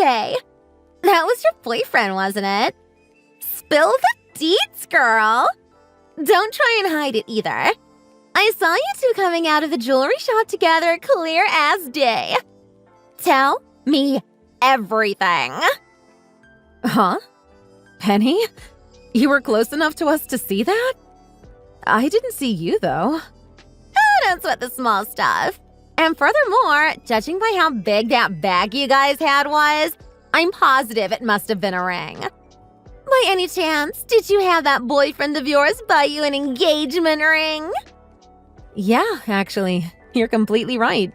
today. That was your boyfriend, wasn't it? Spill the deets, girl. Don't try and hide it either. I saw you two coming out of the jewelry shop together clear as day. Tell me everything. Huh? Penny? You were close enough to us to see that? I didn't see you, though. Don't sweat the small stuff. And furthermore, judging by how big that bag you guys had was, I'm positive it must have been a ring. By any chance, did you have that boyfriend of yours buy you an engagement ring? Yeah, actually, you're completely right.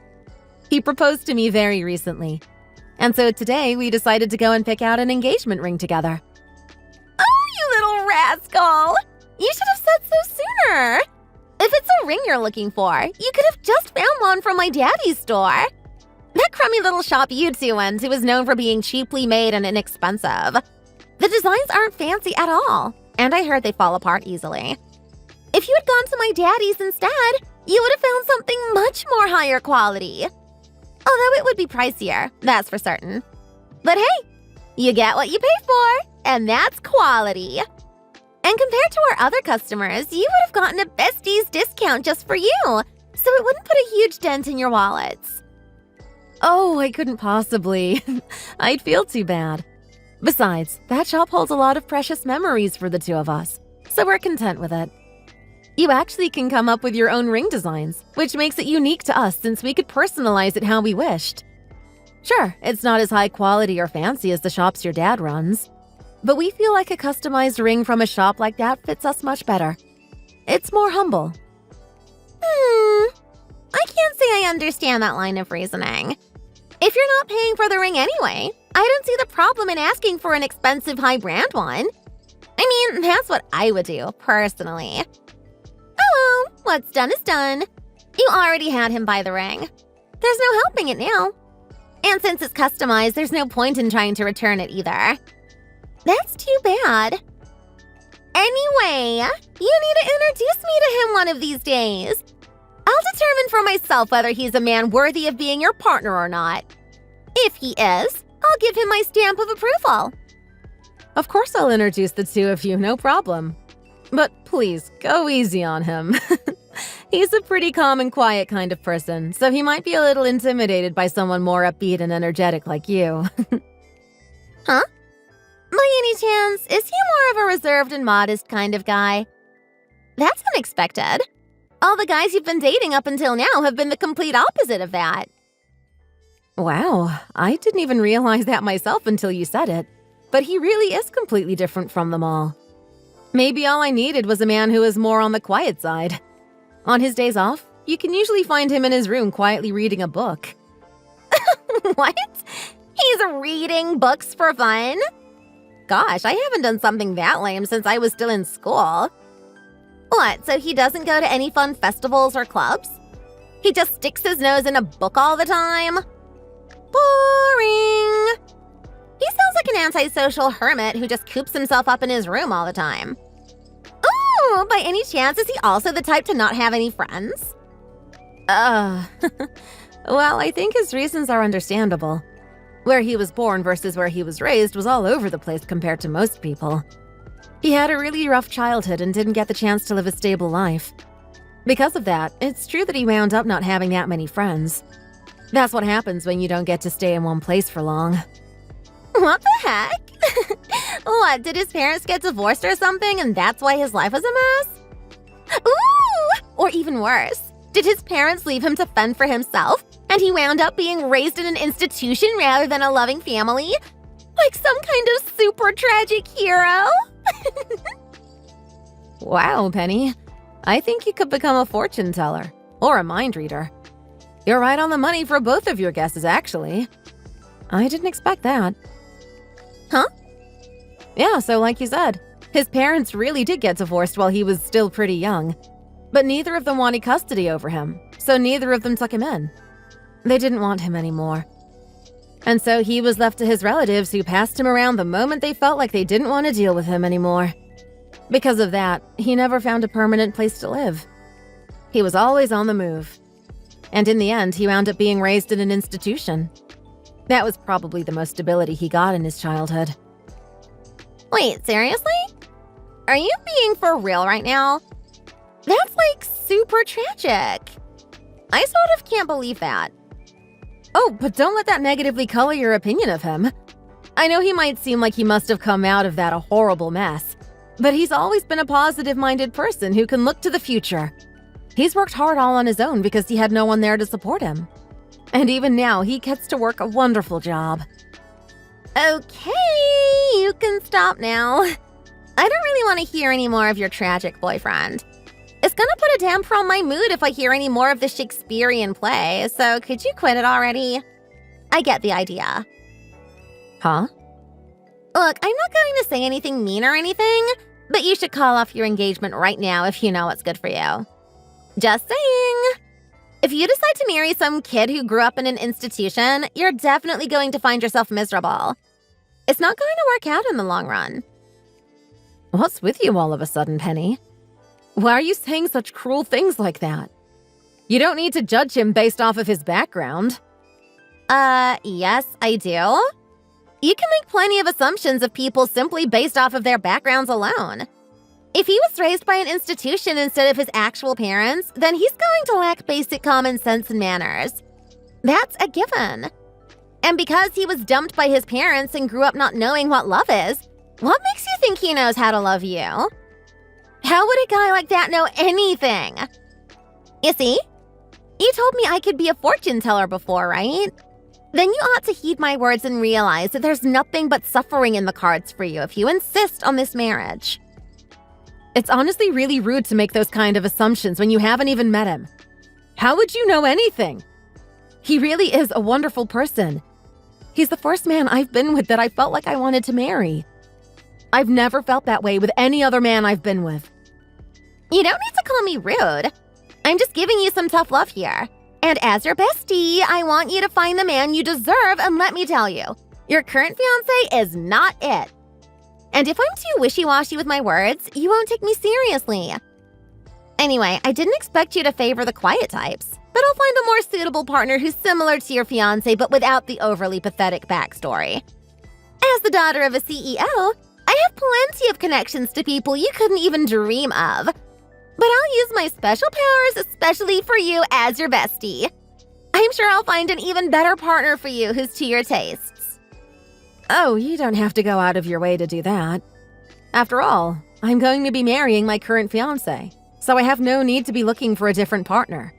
He proposed to me very recently. And so today we decided to go and pick out an engagement ring together. Oh, you little rascal! You should have said so sooner. If it's a ring you're looking for, you could have just found one from my daddy's store. That crummy little shop you two went to is known for being cheaply made and inexpensive. The designs aren't fancy at all, and I heard they fall apart easily. If you had gone to my daddy's instead, you would have found something much more higher quality. Although it would be pricier, that's for certain. But hey, you get what you pay for, and that's quality. And compared to our other customers, you would have gotten a besties discount just for you, so it wouldn't put a huge dent in your wallets. Oh, I couldn't possibly. I'd feel too bad. Besides, that shop holds a lot of precious memories for the two of us, so we're content with it. You actually can come up with your own ring designs, which makes it unique to us since we could personalize it how we wished. Sure, it's not as high quality or fancy as the shops your dad runs, but we feel like a customized ring from a shop like that fits us much better. It's more humble. I can't say I understand that line of reasoning. If you're not paying for the ring anyway, I don't see the problem in asking for an expensive high-brand one. I mean, that's what I would do, personally. Oh well, what's done is done. You already had him buy the ring. There's no helping it now. And since it's customized, there's no point in trying to return it either. That's too bad. Anyway, you need to introduce me to him one of these days. I'll determine for myself whether he's a man worthy of being your partner or not. If he is, I'll give him my stamp of approval. Of course I'll introduce the two of you, no problem. But please, go easy on him. He's a pretty calm and quiet kind of person, so he might be a little intimidated by someone more upbeat and energetic like you. Huh? By any chance, is he more of a reserved and modest kind of guy? That's unexpected. All the guys you've been dating up until now have been the complete opposite of that. Wow, I didn't even realize that myself until you said it. But he really is completely different from them all. Maybe all I needed was a man who was more on the quiet side. On his days off, you can usually find him in his room quietly reading a book. What? He's reading books for fun? Gosh, I haven't done something that lame since I was still in school. What, so he doesn't go to any fun festivals or clubs? He just sticks his nose in a book all the time? Boring. He sounds like an antisocial hermit who just coops himself up in his room all the time. Ooh, by any chance, is he also the type to not have any friends? Well, I think his reasons are understandable. Where he was born versus where he was raised was all over the place compared to most people. He had a really rough childhood and didn't get the chance to live a stable life. Because of that, it's true that he wound up not having that many friends. That's what happens when you don't get to stay in one place for long. What the heck? What, did his parents get divorced or something and that's why his life was a mess? Ooh! Or even worse, did his parents leave him to fend for himself and he wound up being raised in an institution rather than a loving family? Like some kind of super tragic hero? Wow, Penny. I think you could become a fortune teller or a mind reader. You're right on the money for both of your guesses, actually. I didn't expect that. Huh? Yeah, so like you said, his parents really did get divorced while he was still pretty young. But neither of them wanted custody over him, so neither of them took him in. They didn't want him anymore. And so he was left to his relatives who passed him around the moment they felt like they didn't want to deal with him anymore. Because of that, he never found a permanent place to live. He was always on the move. And in the end, he wound up being raised in an institution. That was probably the most stability he got in his childhood. Wait, seriously? Are you being for real right now? That's like super tragic. I sort of can't believe that. Oh, but don't let that negatively color your opinion of him. I know he might seem like he must have come out of that a horrible mess, but he's always been a positive-minded person who can look to the future. He's worked hard all on his own because he had no one there to support him. And even now, he gets to work a wonderful job. Okay, you can stop now. I don't really want to hear any more of your tragic boyfriend. It's gonna put a damper on my mood if I hear any more of the Shakespearean play, so could you quit it already? I get the idea. Huh? Look, I'm not going to say anything mean or anything, but you should call off your engagement right now if you know what's good for you. Just saying. If you decide to marry some kid who grew up in an institution, you're definitely going to find yourself miserable. It's not going to work out in the long run. What's with you all of a sudden, Penny? Why are you saying such cruel things like that? You don't need to judge him based off of his background. Yes, I do. You can make plenty of assumptions of people simply based off of their backgrounds alone. If he was raised by an institution instead of his actual parents, then he's going to lack basic common sense and manners. That's a given. And because he was dumped by his parents and grew up not knowing what love is, what makes you think he knows how to love you? How would a guy like that know anything? You see? You told me I could be a fortune teller before, right? Then you ought to heed my words and realize that there's nothing but suffering in the cards for you if you insist on this marriage. It's honestly really rude to make those kind of assumptions when you haven't even met him. How would you know anything? He really is a wonderful person. He's the first man I've been with that I felt like I wanted to marry. I've never felt that way with any other man I've been with. You don't need to call me rude. I'm just giving you some tough love here. And as your bestie, I want you to find the man you deserve, and let me tell you, your current fiancé is not it. And if I'm too wishy-washy with my words, you won't take me seriously. Anyway, I didn't expect you to favor the quiet types, but I'll find a more suitable partner who's similar to your fiancé but without the overly pathetic backstory. As the daughter of a CEO, I have plenty of connections to people you couldn't even dream of. But I'll use my special powers especially for you as your bestie. I'm sure I'll find an even better partner for you who's to your tastes. Oh, you don't have to go out of your way to do that. After all, I'm going to be marrying my current fiancé, so I have no need to be looking for a different partner.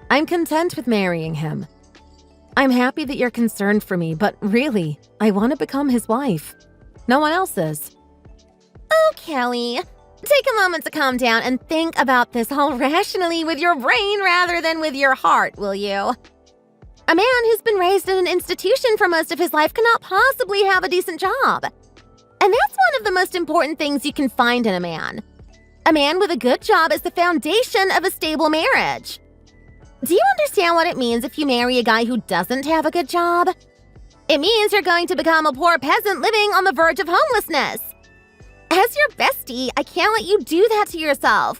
I'm content with marrying him. I'm happy that you're concerned for me, but really, I want to become his wife. No one else is. Oh, Kelly, take a moment to calm down and think about this all rationally with your brain rather than with your heart, will you? A man who's been raised in an institution for most of his life cannot possibly have a decent job. And that's one of the most important things you can find in a man. A man with a good job is the foundation of a stable marriage. Do you understand what it means if you marry a guy who doesn't have a good job? It means you're going to become a poor peasant living on the verge of homelessness. As your bestie, I can't let you do that to yourself.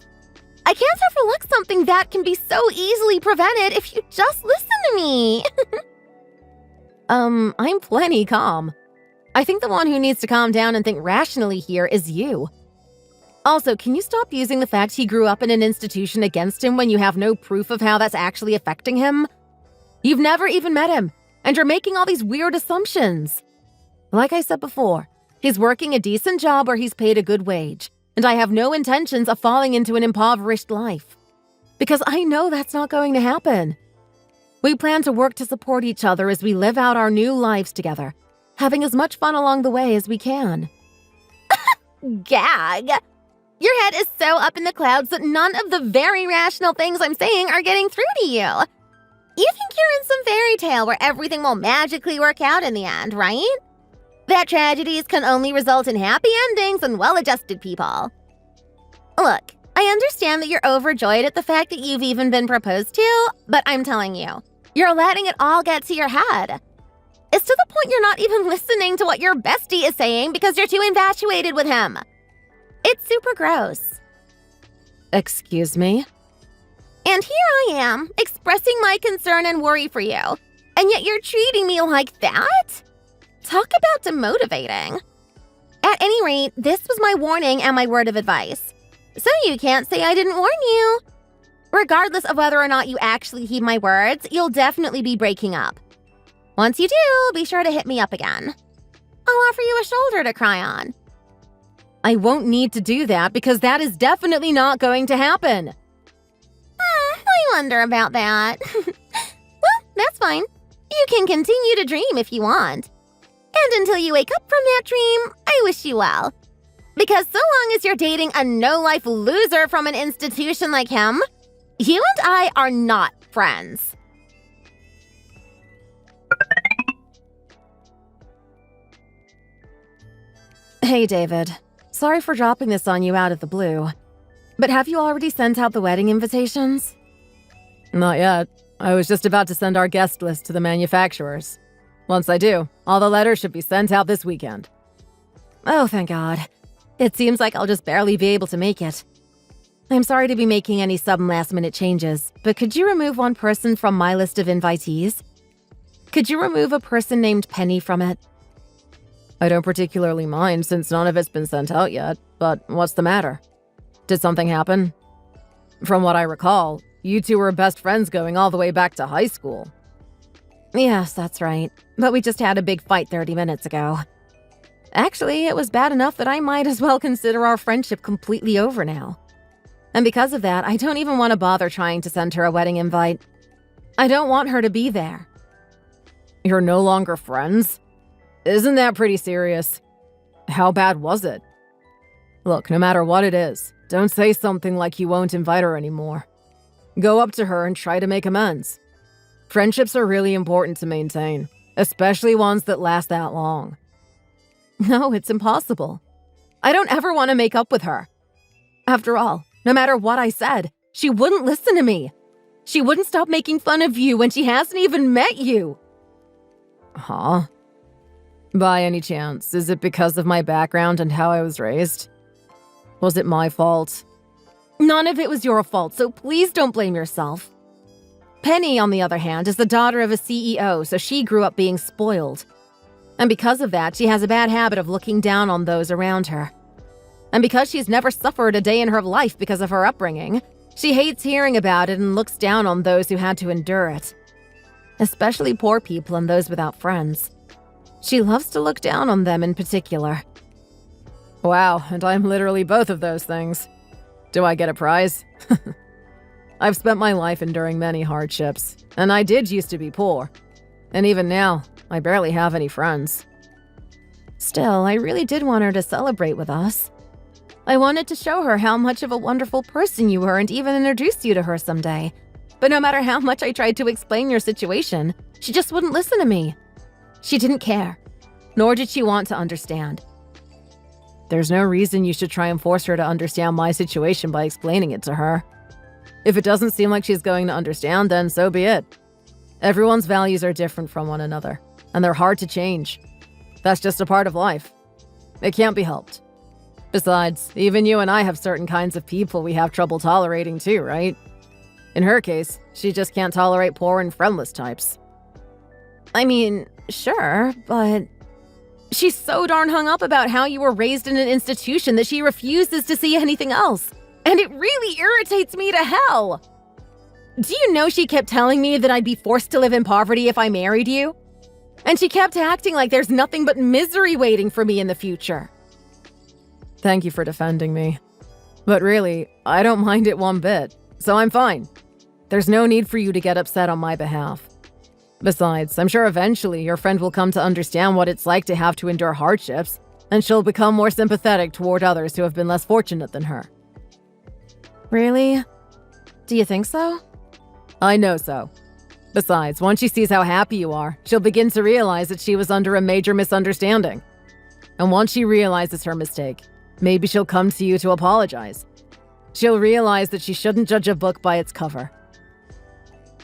I can't overlook something that can be so easily prevented if you just listen to me. I'm plenty calm. I think the one who needs to calm down and think rationally here is you. Also, can you stop using the fact he grew up in an institution against him when you have no proof of how that's actually affecting him? You've never even met him, and you're making all these weird assumptions. Like I said before, he's working a decent job where he's paid a good wage. And I have no intentions of falling into an impoverished life. Because I know that's not going to happen. We plan to work to support each other as we live out our new lives together, having as much fun along the way as we can. Gag! Your head is so up in the clouds that none of the very rational things I'm saying are getting through to you. You think you're in some fairy tale where everything will magically work out in the end, right? That tragedies can only result in happy endings and well-adjusted people. Look, I understand that you're overjoyed at the fact that you've even been proposed to, but I'm telling you, you're letting it all get to your head. It's to the point you're not even listening to what your bestie is saying because you're too infatuated with him. It's super gross. Excuse me? And here I am, expressing my concern and worry for you. And yet you're treating me like that? Talk about demotivating. At any rate, this was my warning and my word of advice. So you can't say I didn't warn you. Regardless of whether or not you actually heed my words, you'll definitely be breaking up. Once you do, be sure to hit me up again. I'll offer you a shoulder to cry on. I won't need to do that because that is definitely not going to happen. I wonder about that. Well, that's fine. You can continue to dream if you want. And until you wake up from that dream, I wish you well. Because so long as you're dating a no-life loser from an institution like him, you and I are not friends. Hey, David. Sorry for dropping this on you out of the blue. But have you already sent out the wedding invitations? Not yet. I was just about to send our guest list to the manufacturers. Once I do, all the letters should be sent out this weekend. Oh, thank God. It seems like I'll just barely be able to make it. I'm sorry to be making any sudden last-minute changes, but could you remove one person from my list of invitees? Could you remove a person named Penny from it? I don't particularly mind since none of it's been sent out yet, but what's the matter? Did something happen? From what I recall, you two were best friends going all the way back to high school. Yes, that's right. But we just had a big fight 30 minutes ago. Actually, it was bad enough that I might as well consider our friendship completely over now. And because of that, I don't even want to bother trying to send her a wedding invite. I don't want her to be there. You're no longer friends? Isn't that pretty serious? How bad was it? Look, no matter what it is, don't say something like you won't invite her anymore. Go up to her and try to make amends. Friendships are really important to maintain, especially ones that last that long. No, it's impossible. I don't ever want to make up with her. After all, no matter what I said, she wouldn't listen to me. She wouldn't stop making fun of you when she hasn't even met you. Huh? By any chance, is it because of my background and how I was raised? Was it my fault? None of it was your fault, so please don't blame yourself. Penny, on the other hand, is the daughter of a CEO, so she grew up being spoiled. And because of that, she has a bad habit of looking down on those around her. And because she's never suffered a day in her life because of her upbringing, she hates hearing about it and looks down on those who had to endure it. Especially poor people and those without friends. She loves to look down on them in particular. Wow, and I'm literally both of those things. Do I get a prize? I've spent my life enduring many hardships, and I did used to be poor. And even now, I barely have any friends. Still, I really did want her to celebrate with us. I wanted to show her how much of a wonderful person you were and even introduce you to her someday. But no matter how much I tried to explain your situation, she just wouldn't listen to me. She didn't care, nor did she want to understand. There's no reason you should try and force her to understand my situation by explaining it to her. If it doesn't seem like she's going to understand, then so be it. Everyone's values are different from one another, and they're hard to change. That's just a part of life. It can't be helped. Besides, even you and I have certain kinds of people we have trouble tolerating too, right? In her case, she just can't tolerate poor and friendless types. I mean, sure, but she's so darn hung up about how you were raised in an institution that she refuses to see anything else. And it really irritates me to hell. Do you know she kept telling me that I'd be forced to live in poverty if I married you? And she kept acting like there's nothing but misery waiting for me in the future. Thank you for defending me. But really, I don't mind it one bit, so I'm fine. There's no need for you to get upset on my behalf. Besides, I'm sure eventually your friend will come to understand what it's like to have to endure hardships, and she'll become more sympathetic toward others who have been less fortunate than her. Really? Do you think so? I know so. Besides, once she sees how happy you are, she'll begin to realize that she was under a major misunderstanding. And once she realizes her mistake, maybe she'll come to you to apologize. She'll realize that she shouldn't judge a book by its cover.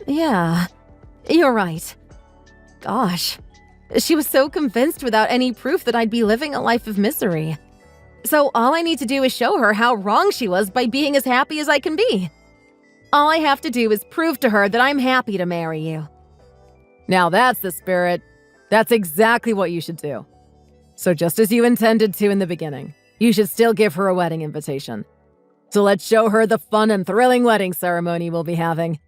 Yeah, you're right. Gosh, she was so convinced without any proof that I'd be living a life of misery. So all I need to do is show her how wrong she was by being as happy as I can be. All I have to do is prove to her that I'm happy to marry you. Now that's the spirit. That's exactly what you should do. So just as you intended to in the beginning, you should still give her a wedding invitation. So let's show her the fun and thrilling wedding ceremony we'll be having.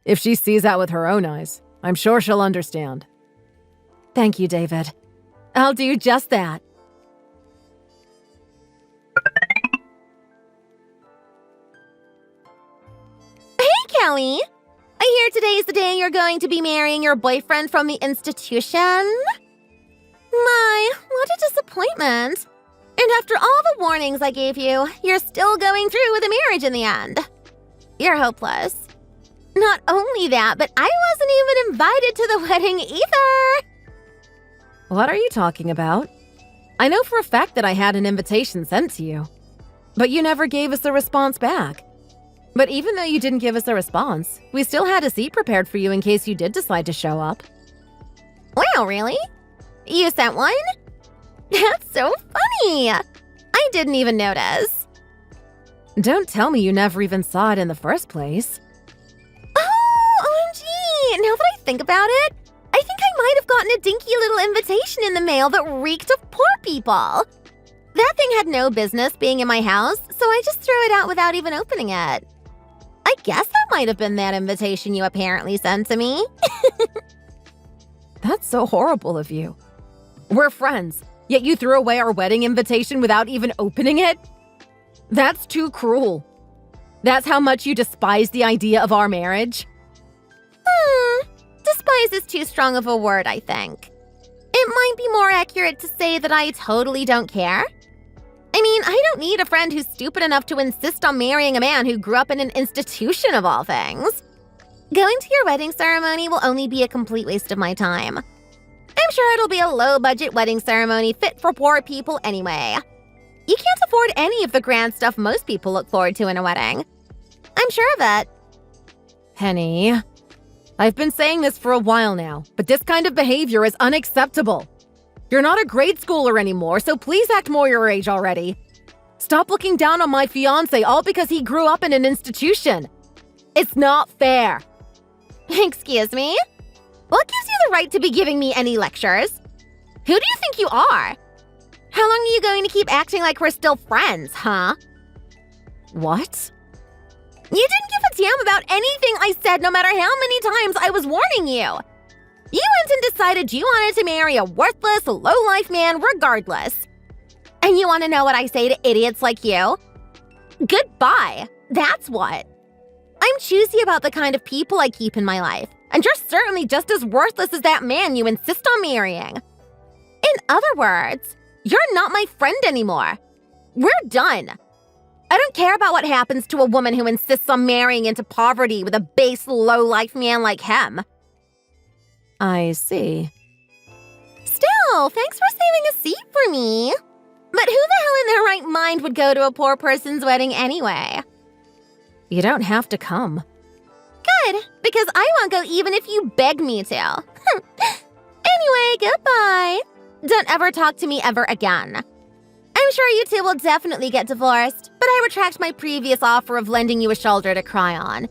If she sees that with her own eyes, I'm sure she'll understand. Thank you, David. I'll do just that. Hey, Kelly! I hear today is the day you're going to be marrying your boyfriend from the institution. My, what a disappointment. And after all the warnings I gave you, you're still going through with a marriage in the end. You're hopeless. Not only that, but I wasn't even invited to the wedding either. What are you talking about? I know for a fact that I had an invitation sent to you, but you never gave us a response back. But even though you didn't give us a response, we still had a seat prepared for you in case you did decide to show up. Wow, really? You sent one? That's so funny! I didn't even notice. Don't tell me you never even saw it in the first place. Oh, OMG! Now that I think about it, I think I might have gotten a dinky little invitation in the mail that reeked of poor people. That thing had no business being in my house, so I just threw it out without even opening it. I guess that might have been that invitation you apparently sent to me. That's so horrible of you. We're friends, yet you threw away our wedding invitation without even opening it? That's too cruel. That's how much you despise the idea of our marriage? Despise is too strong of a word, I think. It might be more accurate to say that I totally don't care. I mean, I don't need a friend who's stupid enough to insist on marrying a man who grew up in an institution of all things. Going to your wedding ceremony will only be a complete waste of my time. I'm sure it'll be a low-budget wedding ceremony fit for poor people anyway. You can't afford any of the grand stuff most people look forward to in a wedding. I'm sure of it. Penny, I've been saying this for a while now, but this kind of behavior is unacceptable. You're not a grade schooler anymore, so please act more your age already. Stop looking down on my fiance all because he grew up in an institution. It's not fair. Excuse me? What gives you the right to be giving me any lectures? Who do you think you are? How long are you going to keep acting like we're still friends, huh? What? You didn't give a damn about anything I said no matter how many times I was warning you. You went and decided you wanted to marry a worthless, low-life man regardless. And you want to know what I say to idiots like you? Goodbye. That's what. I'm choosy about the kind of people I keep in my life, and you're certainly just as worthless as that man you insist on marrying. In other words, you're not my friend anymore. We're done. I don't care about what happens to a woman who insists on marrying into poverty with a base, low-life man like him. I see. Still, thanks for saving a seat for me. But who the hell in their right mind would go to a poor person's wedding anyway? You don't have to come. Good, because I won't go even if you beg me to. Anyway, goodbye. Don't ever talk to me ever again. I'm sure you two will definitely get divorced, but I retract my previous offer of lending you a shoulder to cry on.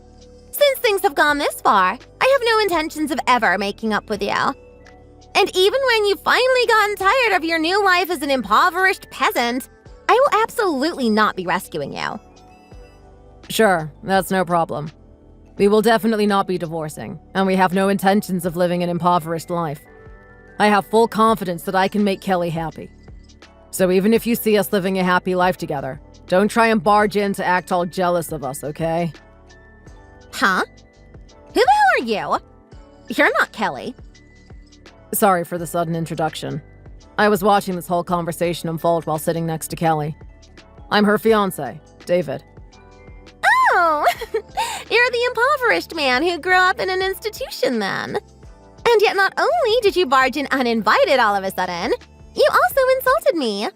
Since things have gone this far, I have no intentions of ever making up with you. And even when you've finally gotten tired of your new life as an impoverished peasant, I will absolutely not be rescuing you. Sure, that's no problem. We will definitely not be divorcing, and we have no intentions of living an impoverished life. I have full confidence that I can make Kelly happy. So even if you see us living a happy life together, don't try and barge in to act all jealous of us, okay? Huh? Who the hell are you? You're not Kelly. Sorry for the sudden introduction. I was watching this whole conversation unfold while sitting next to Kelly. I'm her fiance, David. Oh, you're the impoverished man who grew up in an institution then. And yet not only did you barge in uninvited all of a sudden, you also insulted me.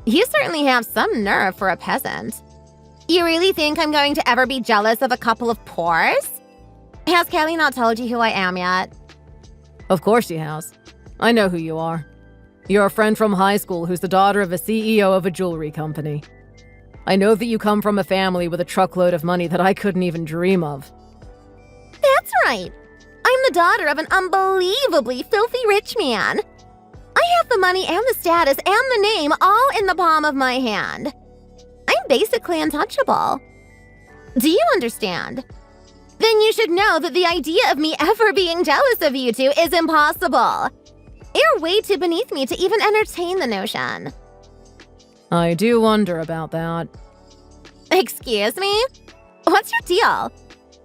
You certainly have some nerve for a peasant. You really think I'm going to ever be jealous of a couple of pores? Has Kelly not told you who I am yet? Of course she has. I know who you are. You're a friend from high school who's the daughter of a CEO of a jewelry company. I know that you come from a family with a truckload of money that I couldn't even dream of. That's right. I'm the daughter of an unbelievably filthy rich man. I have the money and the status and the name all in the palm of my hand. I'm basically untouchable. Do you understand? Then you should know that the idea of me ever being jealous of you two is impossible. You're way too beneath me to even entertain the notion. I do wonder about that. Excuse me? What's your deal?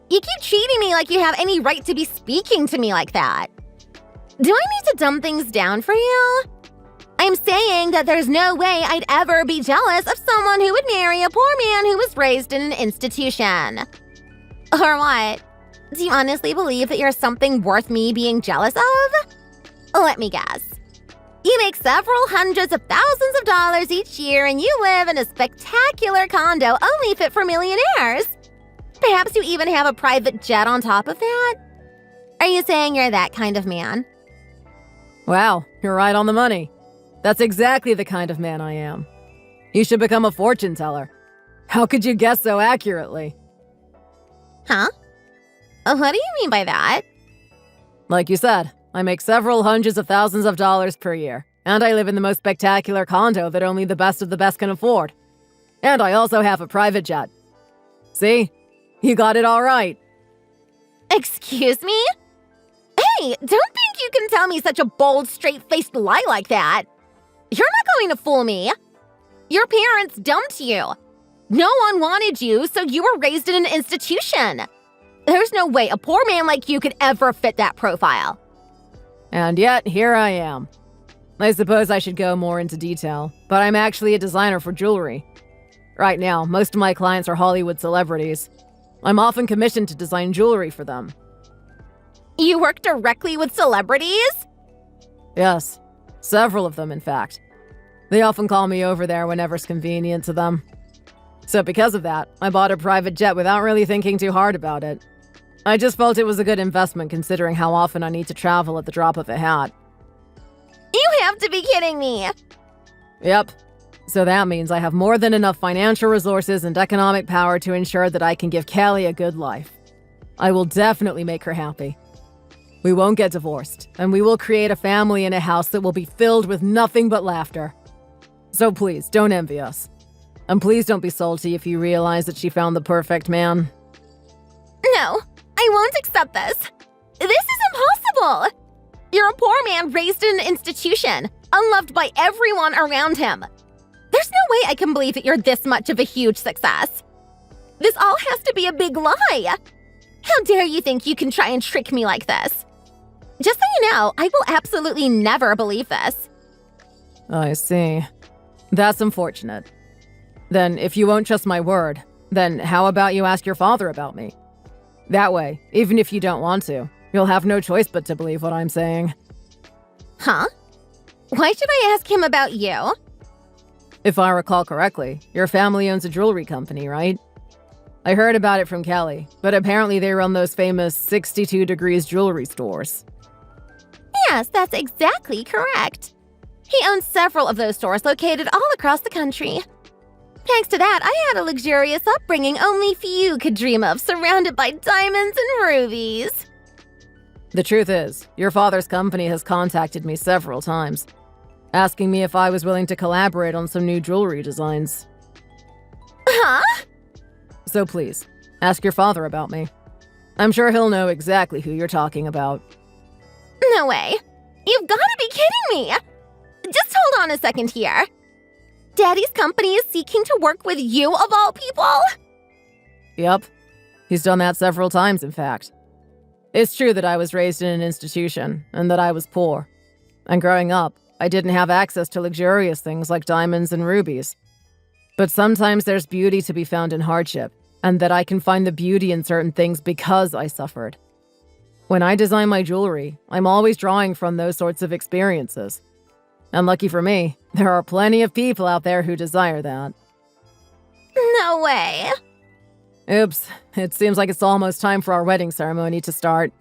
You keep treating me like you have any right to be speaking to me like that. Do I need to dumb things down for you? I'm saying that there's no way I'd ever be jealous of someone who would marry a poor man who was raised in an institution. Or what? Do you honestly believe that you're something worth me being jealous of? Let me guess. You make several hundreds of thousands of dollars each year and you live in a spectacular condo only fit for millionaires. Perhaps you even have a private jet on top of that? Are you saying you're that kind of man? Wow, you're right on the money. That's exactly the kind of man I am. You should become a fortune teller. How could you guess so accurately? Huh? What do you mean by that? Like you said, I make several hundreds of thousands of dollars per year, and I live in the most spectacular condo that only the best of the best can afford. And I also have a private jet. See? You got it all right. Excuse me? Hey, don't think you can tell me such a bold, straight-faced lie like that. You're not going to fool me. Your parents dumped you. No one wanted you, so you were raised in an institution. There's no way a poor man like you could ever fit that profile. And yet, here I am. I suppose I should go more into detail, but I'm actually a designer for jewelry. Right now, most of my clients are Hollywood celebrities. I'm often commissioned to design jewelry for them. You work directly with celebrities? Yes, several of them, in fact. They often call me over there whenever's convenient to them. So because of that, I bought a private jet without really thinking too hard about it. I just felt it was a good investment considering how often I need to travel at the drop of a hat. You have to be kidding me! Yep. So that means I have more than enough financial resources and economic power to ensure that I can give Callie a good life. I will definitely make her happy. We won't get divorced, and we will create a family in a house that will be filled with nothing but laughter. So please, don't envy us. And please don't be salty if you realize that she found the perfect man. No, I won't accept this. This is impossible! You're a poor man raised in an institution, unloved by everyone around him. There's no way I can believe that you're this much of a huge success. This all has to be a big lie. How dare you think you can try and trick me like this? Just so you know, I will absolutely never believe this. I see. That's unfortunate. Then, if you won't trust my word, then how about you ask your father about me? That way, even if you don't want to, you'll have no choice but to believe what I'm saying. Huh? Why should I ask him about you? If I recall correctly, your family owns a jewelry company, right? I heard about it from Kelly, but apparently they run those famous 62 Degrees jewelry stores. Yes, that's exactly correct. He owns several of those stores located all across the country. Thanks to that, I had a luxurious upbringing only few could dream of, surrounded by diamonds and rubies. The truth is, your father's company has contacted me several times, asking me if I was willing to collaborate on some new jewelry designs. Huh? So please, ask your father about me. I'm sure he'll know exactly who you're talking about. No way. You've got to be kidding me. Just hold on a second here. Daddy's company is seeking to work with you, of all people? Yep. He's done that several times, in fact. It's true that I was raised in an institution, and that I was poor. And growing up, I didn't have access to luxurious things like diamonds and rubies. But sometimes there's beauty to be found in hardship, and that I can find the beauty in certain things because I suffered. When I design my jewelry, I'm always drawing from those sorts of experiences. And lucky for me, there are plenty of people out there who desire that. No way. Oops, it seems like it's almost time for our wedding ceremony to start.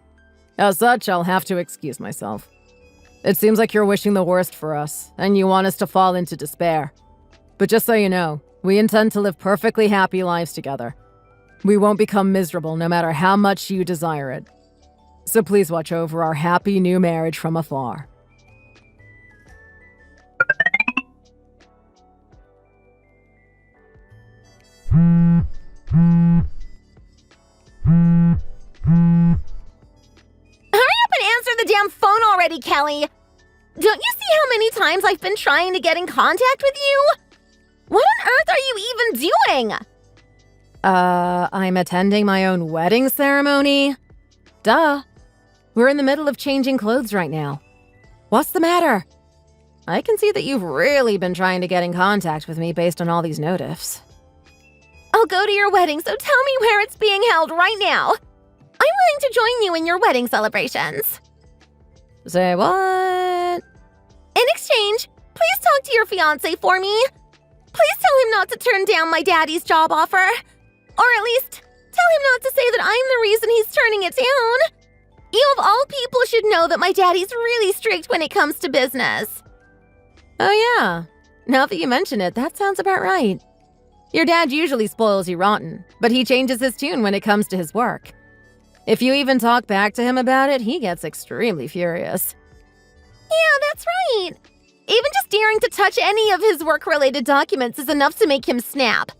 As such, I'll have to excuse myself. It seems like you're wishing the worst for us, and you want us to fall into despair. But just so you know, we intend to live perfectly happy lives together. We won't become miserable no matter how much you desire it. So please watch over our happy new marriage from afar. Hurry up and answer the damn phone already, Kelly! Don't you see how many times I've been trying to get in contact with you? What on earth are you even doing? I'm attending my own wedding ceremony. Duh. We're in the middle of changing clothes right now. What's the matter? I can see that you've really been trying to get in contact with me based on all these notifs. I'll go to your wedding, so tell me where it's being held right now. I'm willing to join you in your wedding celebrations. Say what? In exchange, please talk to your fiance for me. Please tell him not to turn down my daddy's job offer. Or at least, tell him not to say that I'm the reason he's turning it down. You of all people should know that my daddy's really strict when it comes to business. Oh yeah. Now that you mention it, that sounds about right. Your dad usually spoils you rotten, but he changes his tune when it comes to his work. If you even talk back to him about it, he gets extremely furious. Yeah, that's right. Even just daring to touch any of his work-related documents is enough to make him snap.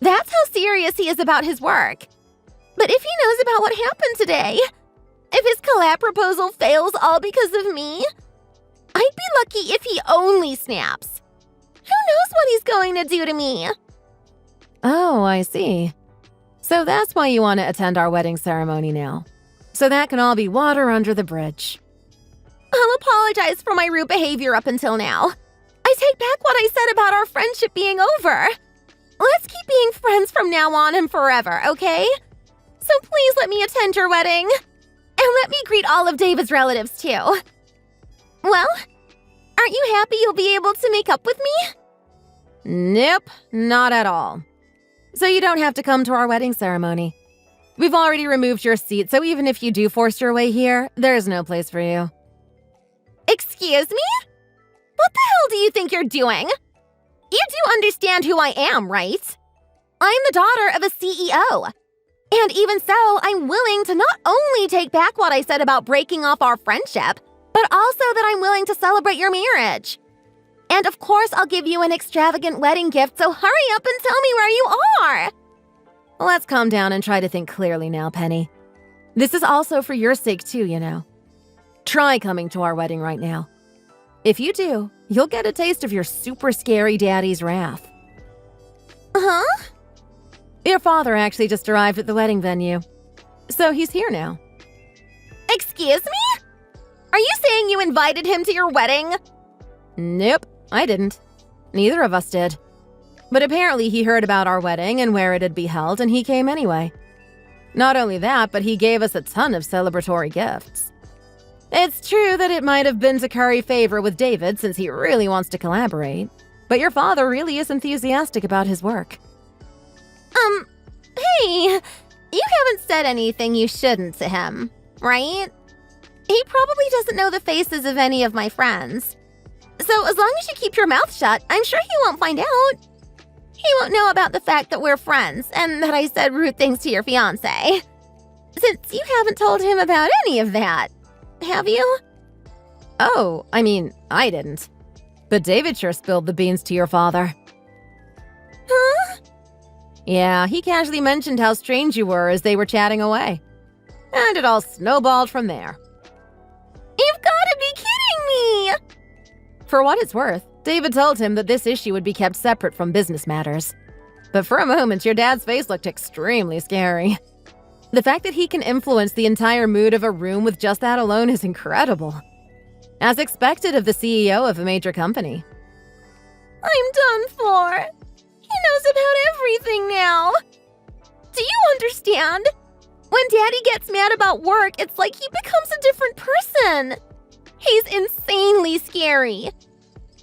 That's how serious he is about his work. But if he knows about what happened today, if his collab proposal fails all because of me, I'd be lucky if he only snaps. Who knows what he's going to do to me? Oh, I see. So that's why you want to attend our wedding ceremony now. So that can all be water under the bridge. I'll apologize for my rude behavior up until now. I take back what I said about our friendship being over. Let's keep being friends from now on and forever, okay? So please let me attend your wedding. And let me greet all of David's relatives, too. Well, aren't you happy you'll be able to make up with me? Nope, not at all. So you don't have to come to our wedding ceremony. We've already removed your seat, so even if you do force your way here, there's no place for you. Excuse me? What the hell do you think you're doing? You do understand who I am, right? I'm the daughter of a CEO. And even so, I'm willing to not only take back what I said about breaking off our friendship, but also that I'm willing to celebrate your marriage. And of course, I'll give you an extravagant wedding gift, so hurry up and tell me where you are! Let's calm down and try to think clearly now, Penny. This is also for your sake too, you know. Try coming to our wedding right now. If you do, you'll get a taste of your super scary daddy's wrath. Huh? Your father actually just arrived at the wedding venue. So he's here now. Excuse me? Are you saying you invited him to your wedding? Nope, I didn't. Neither of us did. But apparently he heard about our wedding and where it'd be held, and he came anyway. Not only that, but he gave us a ton of celebratory gifts. It's true that it might have been to curry favor with David since he really wants to collaborate, but your father really is enthusiastic about his work. Hey, you haven't said anything you shouldn't to him, right? He probably doesn't know the faces of any of my friends. So as long as you keep your mouth shut, I'm sure he won't find out. He won't know about the fact that we're friends and that I said rude things to your fiance. Since you haven't told him about any of that, have you? Oh, I mean, I didn't. But David sure spilled the beans to your father. Huh? Yeah, he casually mentioned how strange you were as they were chatting away. And it all snowballed from there. You've gotta be kidding me! For what it's worth, David told him that this issue would be kept separate from business matters. But for a moment, your dad's face looked extremely scary. The fact that he can influence the entire mood of a room with just that alone is incredible. As expected of the CEO of a major company. I'm done for. He knows about everything now. Do you understand? When Daddy gets mad about work, it's like he becomes a different person. He's insanely scary.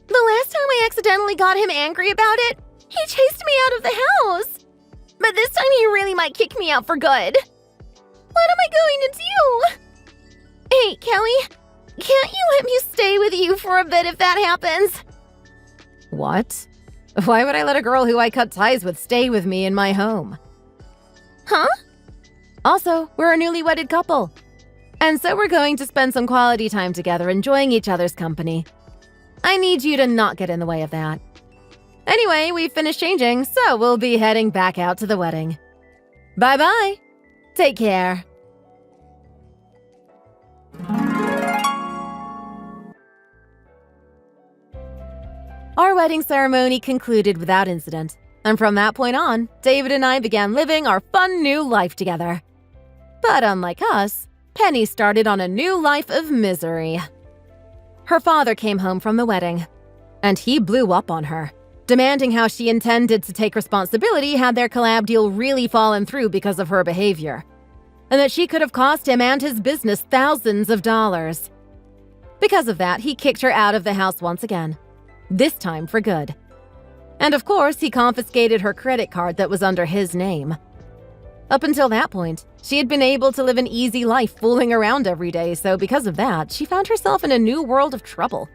The last time I accidentally got him angry about it, he chased me out of the house. But this time he really might kick me out for good. What am I going to do? Hey, Kelly, can't you let me stay with you for a bit if that happens? What? Why would I let a girl who I cut ties with stay with me in my home? Huh? Also, we're a newly wedded couple. And so we're going to spend some quality time together enjoying each other's company. I need you to not get in the way of that. Anyway, we've finished changing, so we'll be heading back out to the wedding. Bye-bye. Take care. Our wedding ceremony concluded without incident, and from that point on, David and I began living our fun new life together. But unlike us, Penny started on a new life of misery. Her father came home from the wedding, and he blew up on her, demanding how she intended to take responsibility had their collab deal really fallen through because of her behavior, and that she could have cost him and his business thousands of dollars. Because of that, he kicked her out of the house once again, this time for good. And of course, he confiscated her credit card that was under his name. Up until that point, she had been able to live an easy life fooling around every day, so because of that, she found herself in a new world of trouble.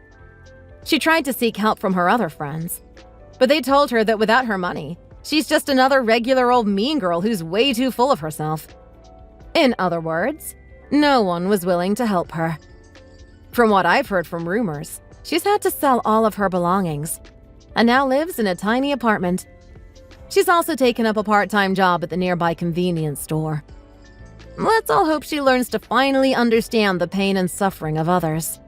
She tried to seek help from her other friends, but they told her that without her money, she's just another regular old mean girl who's way too full of herself. In other words, no one was willing to help her. From what I've heard from rumors, she's had to sell all of her belongings, and now lives in a tiny apartment. She's also taken up a part-time job at the nearby convenience store. Let's all hope she learns to finally understand the pain and suffering of others.